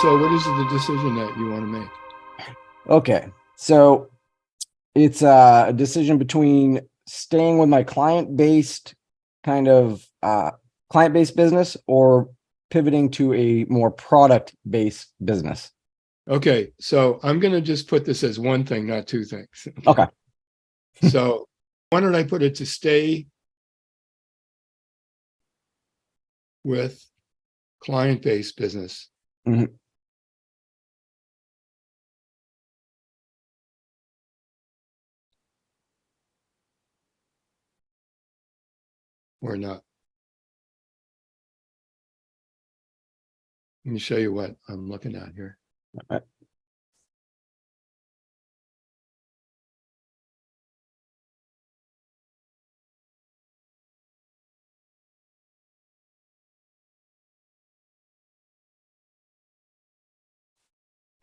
So what is the decision that you want to make? Okay, so it's a decision between staying with my client-based kind of client-based business or pivoting to a more product-based business. Okay, so I'm going to just put this as one thing, not two things. Okay. So why don't I put it to stay with client-based business? Mhm. Or not. Let me show you what I'm looking at here. All right.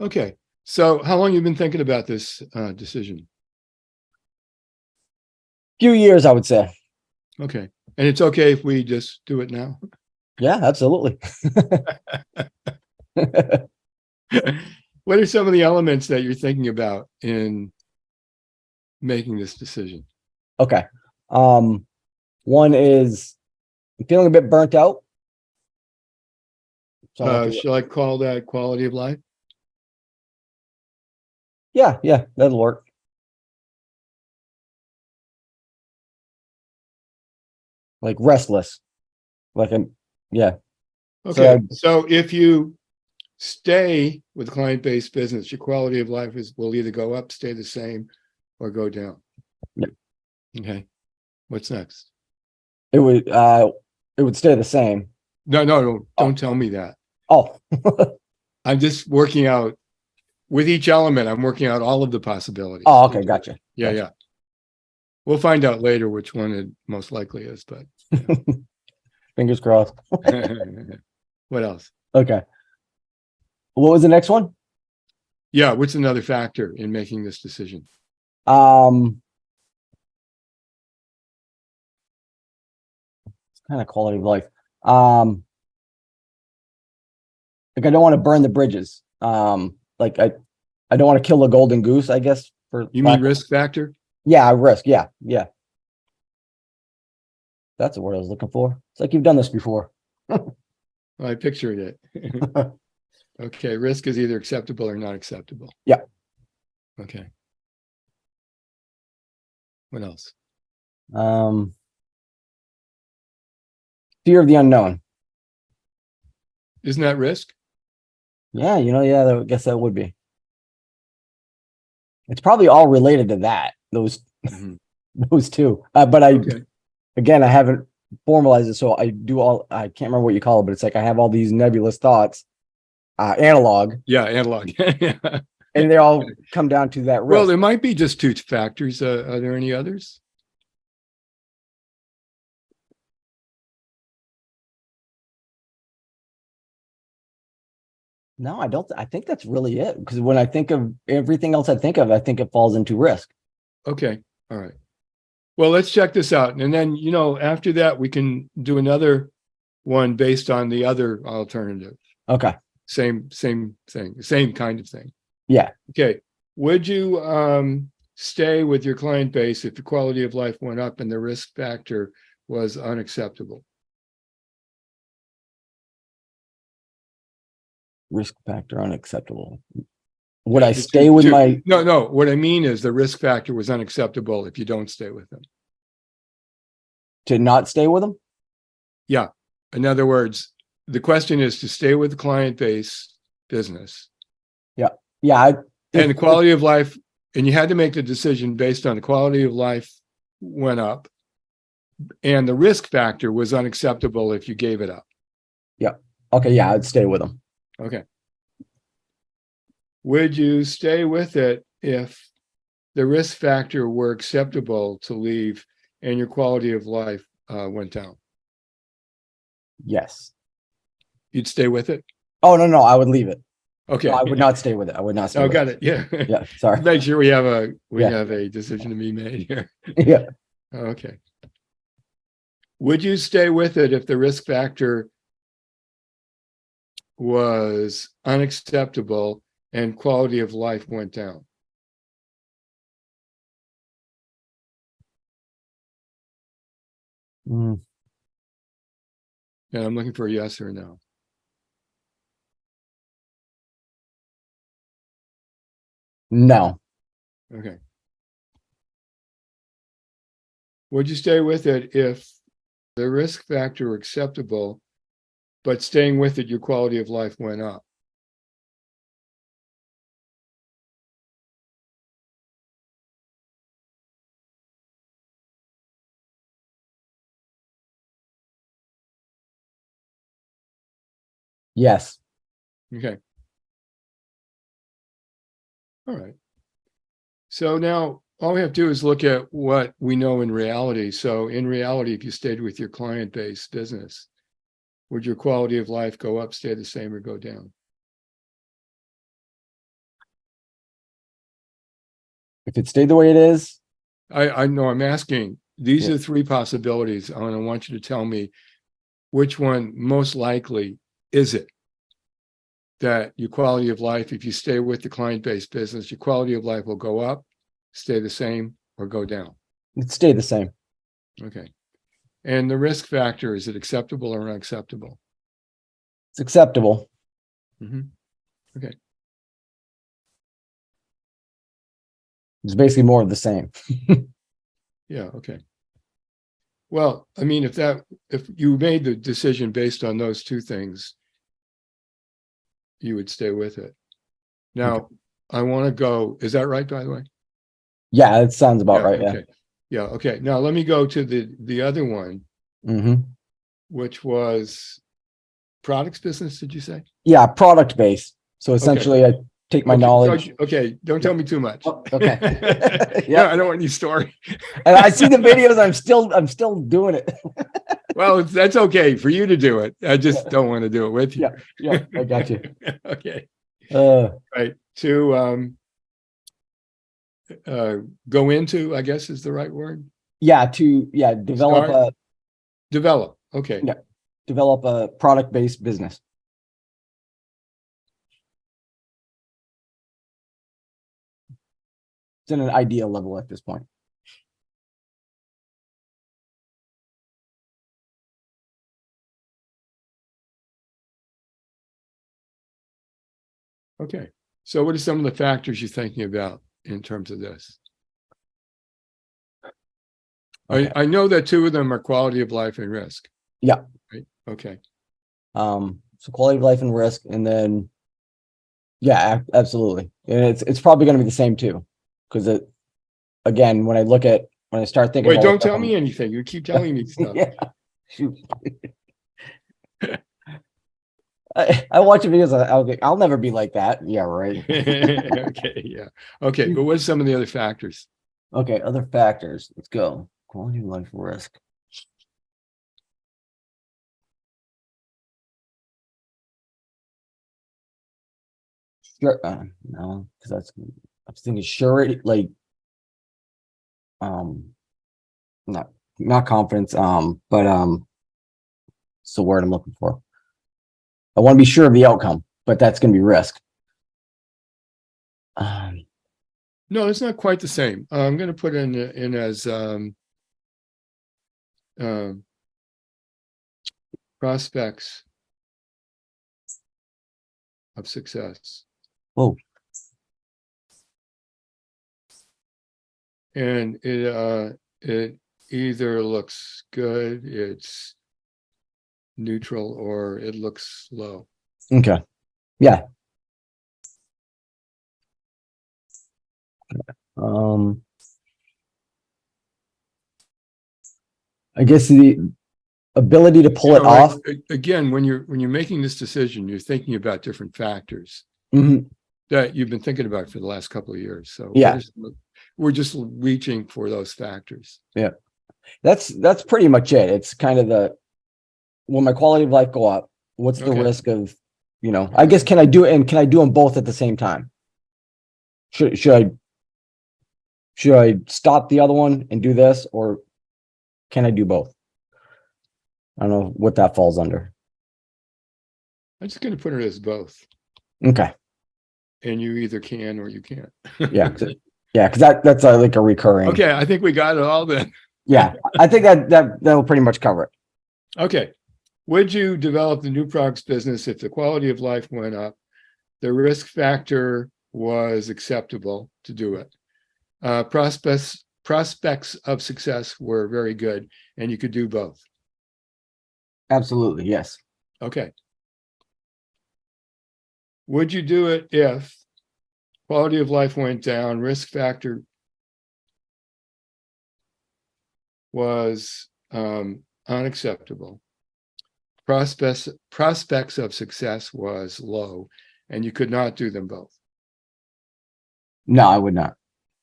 Okay, so how long have you been thinking about this decision? Few years, I would say. Okay, and it's okay if we just do it now? Yeah, absolutely. What are some of the elements that you're thinking about in making this decision? Okay. One is I'm feeling a bit burnt out. So Shall I call that quality of life? yeah, that'll work. Like restless. Like yeah. Okay, so if you stay with client-based business, your quality of life will either go up, stay the same, or go down. Yeah. Okay, what's next? It would stay the same. No, don't tell me that. Oh. I'm just working out with each element. I'm working out all of the possibilities. Oh, okay, gotcha. Yeah, Gotcha. yeah. We'll find out later which one it most likely is, but Fingers crossed. what else? Okay. What was the next one? Yeah, what's another factor in making this decision? It's kind of quality of life. Like I don't want to burn the bridges. Like I don't want to kill the golden goose, I guess. You mean risk factor? Yeah, risk. Yeah. That's the word I was looking for. It's like you've done this before. I pictured it. Okay, risk is either acceptable or not acceptable. Yeah. Okay. What else? Fear of the unknown. Isn't that risk? Yeah, I guess that would be. It's probably all related to that. Those two. But again, I haven't formalized it, so I can't remember what you call it, but it's like I have all these nebulous thoughts, analog. Yeah, analog. And they all come down to that risk. Well, there might be just two factors. Are there any others? No, I don't. I think that's really it. Because when I think of everything else I think it falls into risk. Okay. All right. Well, let's check this out. And then, after that, we can do another one based on the other alternative. Okay. Same thing, same kind of thing. Yeah. Okay. Would you stay with your client base if the quality of life went up and the risk factor was unacceptable? Risk factor unacceptable. Would I stay with my? No. What I mean is the risk factor was unacceptable if you don't stay with them. To not stay with them? Yeah. In other words, the question is to stay with the client base business. Yeah. Yeah. And the quality of life, and you had to make the decision based on the quality of life went up and the risk factor was unacceptable if you gave it up. Yeah. Okay. Yeah. I'd stay with them. Okay. Would you stay with it if the risk factor were acceptable to leave and your quality of life went down? Yes. You'd stay with it? Oh, no. I would leave it. Okay. No, I would not stay with it. I would not stay. Oh, got it. Yeah. Yeah. Sorry. Make sure we have a decision to be made here. Yeah. Okay. Would you stay with it if the risk factor was unacceptable and quality of life went down? Mm, And I'm looking for a yes or no. no. Okay. Would you stay with it if the risk factor were acceptable, but staying with it, your quality of life went up? Yes. Okay. All right. So now all we have to do is look at what we know in reality. So in reality, if you stayed with your client-based business, would your quality of life go up, stay the same, or go down? If it stayed the way it is, I know I'm asking. These yeah. are three possibilities, and I want you to tell me which one most likely is it that your quality of life, if you stay with the client-based business, your quality of life will go up, stay the same, or go down? It stayed the same. Okay. And the risk factor, is it acceptable or unacceptable? It's acceptable. Okay. It's basically more of the same. Yeah. Okay. Well, I mean, if you made the decision based on those two things, you would stay with it. Now, Okay. I want to go. Is that right, by the way? Yeah, it sounds about Yeah. right. Okay. Yeah. Okay. Now let me go to the other one, Yeah. which was products business. Did you say? Yeah, product based. So Okay. essentially, I take my Okay. knowledge. Okay. Don't tell me too much. Oh, okay. No, Yeah, I don't want any story. and I see the videos. I'm still doing it. Well, that's okay for you to do it. I just don't want to do it with you. Yeah, I got you. Okay. Uh, Right. To go into, I guess is the right word. yeah, develop Start, develop. Okay. yeah, develop a product based business. It's in an ideal level at this point. Okay. So what are some of the factors you're thinking about in terms of this? Okay. I know that two of them are quality of life and risk. Yeah. Right. Okay. So quality of life and risk, and then yeah, absolutely. And it's probably going to be the same too, because it again, when I start thinking Wait, about don't stuff, tell me anything. You keep telling me stuff. yeah, shoot. I watch videos. I'll never be like that. Yeah, right. Okay. Yeah. Okay. But what's some of the other factors? Okay, other factors. Let's go. Quality of life risk. Sure. No, because I was thinking surety, like um, not not confidence. But it's the word I'm looking for. I want to be sure of the outcome, but that's going to be risk. Um, No, it's not quite the same. I'm going to put in as um, prospects of success. oh, And it either looks good, it's neutral, or it looks low. okay. Yeah. Um, I guess the ability to pull it off. Again, when you're making this decision, you're thinking about different factors Mhm. that you've been thinking about for the last couple of years. So Yeah. we're just reaching for those factors. Yeah. That's pretty much it. It's kind of will my quality of life go up? What's the Okay. risk of, I guess, can I do it and can I do them both at the same time? Should I stop the other one and do this, or can I do both? I don't know what that falls under. I'm just going to put it as both. Okay. And you either can or you can't. Yeah. Because that's like a recurring. Okay. I think we got it all then. Yeah. I think that'll pretty much cover it. Okay. Would you develop the new products business if the quality of life went up, the risk factor was acceptable to do it? Prospects of success were very good, and you could do both. Absolutely. Yes. Okay. Would you do it if quality of life went down, risk factor was unacceptable, prospects of success was low, and you could not do them both? No, I would not.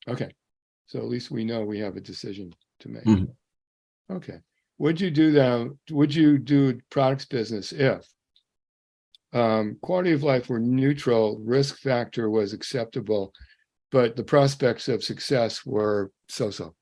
Okay. So at least we know we have a decision to make. Mhm. Okay. Would you do that? Would you do products business if quality of life were neutral, risk factor was acceptable, but the prospects of success were so-so?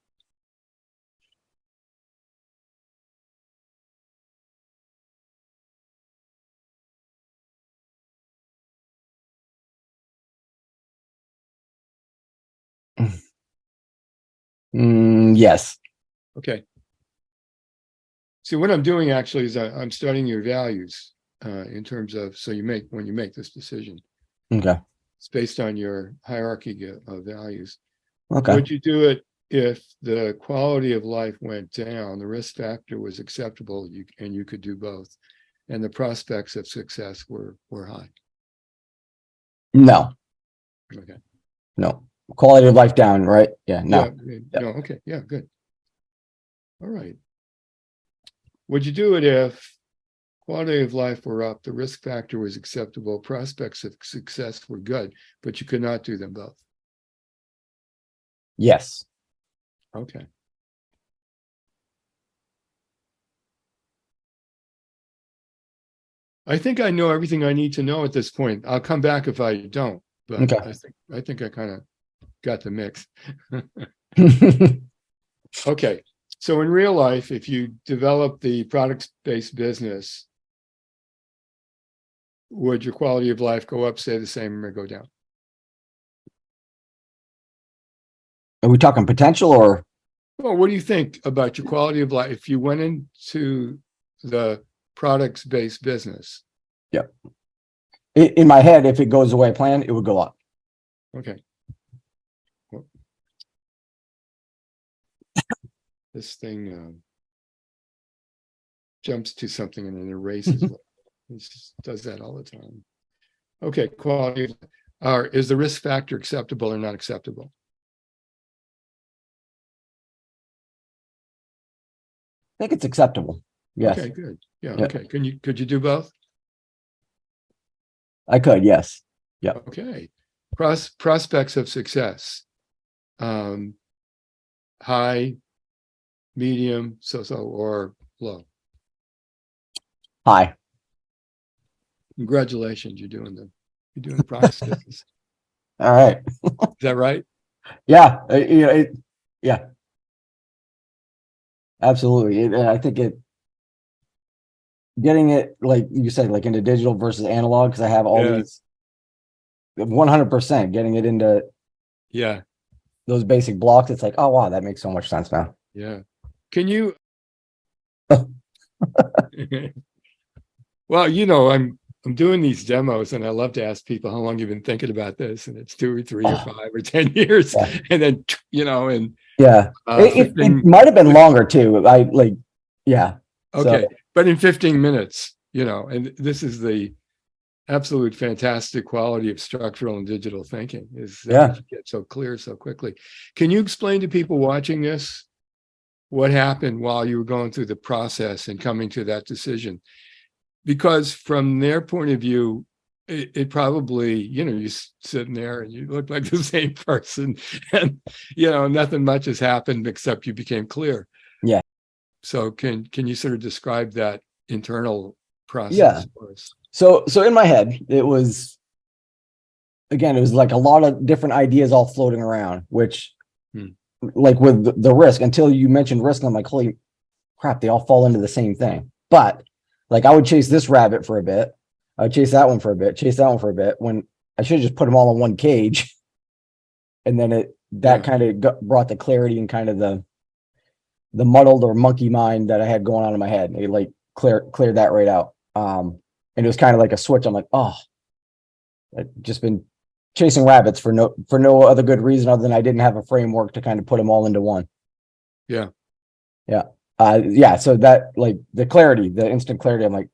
Yes. Okay. See, what I'm doing actually is I'm studying your values in terms of, so when you make this decision, Okay. it's based on your hierarchy of values. Okay. Would you do it if the quality of life went down, the risk factor was acceptable, and you could do both, and the prospects of success were high? No. Okay. No. Quality of life down, right? Yeah. No. No. Okay. Yeah. Good. All right. Would you do it if quality of life were up, the risk factor was acceptable, prospects of success were good, but you could not do them both? Yes. Okay. I think I know everything I need to know at this point. I'll come back if I don't, but Okay. I think I kind of got the mix. Okay. So in real life, if you develop the product-based business, would your quality of life go up, stay the same, or go down? Are we talking potential or? Well, what do you think about your quality of life if you went into the products-based business? Yeah. In my head, if it goes the way I plan, it would go up. Okay. Well, this thing jumps to something and then erases it. It just does that all the time. Okay, quality. Is the risk factor acceptable or not acceptable? I think it's acceptable. Yes. Okay, good. Yeah. Yeah. Okay. Could you do both? I could. Yes. Yeah. Okay. Prospects of success. High, medium, so or low? High. Congratulations, you're doing the products business. All right. Is that right? Yeah. Yeah. Absolutely. I think getting it, like you said, like into digital versus analog, because I have all these 100% getting it into those basic blocks. It's like, oh, wow, that makes so much sense now. Yeah. Can you? Well, I'm doing these demos and I love to ask people how long you've been thinking about this, and it's 2 or 3 or 5 or 10 years. Yeah. And then, and yeah, it might have been longer too. Yeah. Okay. But in 15 minutes, and this is the absolute fantastic quality of structural and digital thinking is that you get so clear so quickly. Can you explain to people watching this what happened while you were going through the process and coming to that decision? Because from their point of view, it probably, you're sitting there and you look like the same person and, nothing much has happened except you became clear. Yeah. So can you sort of describe that internal process for us? So in my head, it was like a lot of different ideas all floating around, which like with the risk, until you mentioned risk, I'm like, holy crap, they all fall into the same thing. But like I would chase this rabbit for a bit. I chased that one for a bit, when I should have just put them all in one cage. And then Yeah. kind of brought the clarity and kind of the muddled or monkey mind that I had going on in my head. It like cleared that right out. And it was kind of like a switch. I'm like, oh, I've just been chasing rabbits for no other good reason other than I didn't have a framework to kind of put them all into one. Yeah. Yeah. So that, like, the instant clarity, I'm like,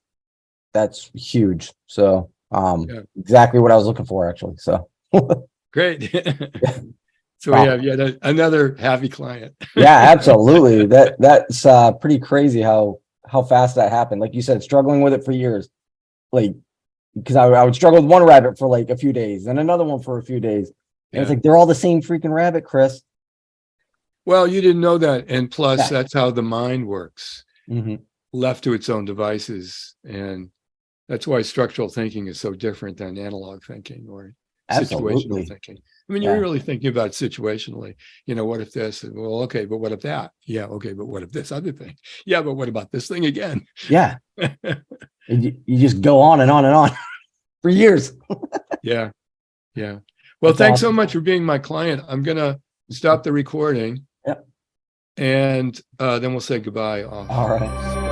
that's huge. So, Yeah. exactly what I was looking for, actually. So Great. So we have yet another happy client. yeah, absolutely. That's pretty crazy how fast that happened. Like you said, struggling with it for years. Like, because I would struggle with one rabbit for like a few days and another one for a few days. And it's Yeah. like, they're all the same freaking rabbit, Chris. Well, you didn't know that. And plus, Yeah. that's how the mind works, Mhm. left to its own devices. And that's why structural thinking is so different than analog thinking or situational Absolutely. thinking. I mean, Yeah. you're really thinking about situationally, what if this? Well, okay, but what if that? Yeah, okay, but what if this other thing? Yeah, but what about this thing again? Yeah. And you just go on and on and on for years. Yeah. Yeah. Well, That's thanks so awesome. much for being my client. I'm going to stop the recording. Yep. And then we'll say goodbye off. All right.